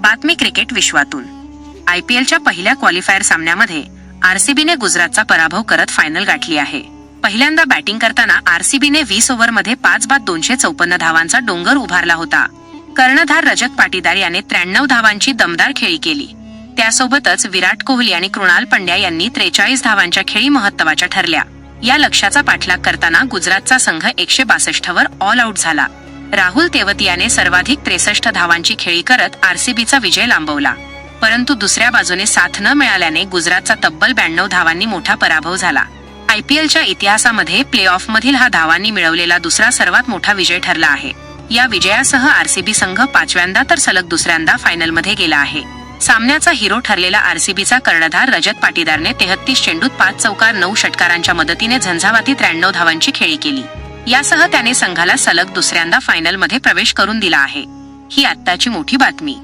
बातमी क्रिकेट विश्वातून. IPLच्या पहिल्या क्वालिफायर सामन्यामध्ये आरसीबीने गुजरातचा पराभव करत फायनल गाठली आहे. पहिल्यांदा बॅटिंग करताना आरसीबीने 20 ओव्हरमध्ये 5 बाद 254 धावांचा डोंगर उभारला होता. कर्णधार रजत पाटीदार याने 93 धावांची दमदार खेळी केली. त्यासोबतच विराट कोहली आणि कृणाल पंड्या यांनी 43 धावांच्या खेळी महत्त्वाच्या ठरल्या. या लक्ष्याचा पाठलाग करताना गुजरातचा संघ 162 वर ऑल आउट झाला. राहुल तेवतियाने सर्वाधिक 63 धावांची खेळी करत आरसीबीचा विजय लांबवला. परंतु दुसऱ्या बाजूने साथ न मिळाल्याने गुजरातचा तब्बल 92 धावांनी मोठा पराभव झाला. IPLच्या इतिहासामध्ये प्ले ऑफ मधील हा धावांनी मिळवलेला दुसरा सर्वात मोठा विजय ठरला आहे. या विजयासह आरसीबी संघ 5व्यांदा तर सलग दुसऱ्यांदा फायनलमध्ये गेला आहे. सामन्याचा हिरो ठरलेला आरसीबीचा कर्णधार रजत पाटीदारने 33 चेंडूत 5 चौकार 9 षटकारांच्या मदतीने झंझावाती 93 धावांची खेळी केली. यासह त्याने संघाला सलग दुसऱ्यांदा फायनलमध्ये प्रवेश करून दिला आहे. ही आत्ताची मोठी बातमी.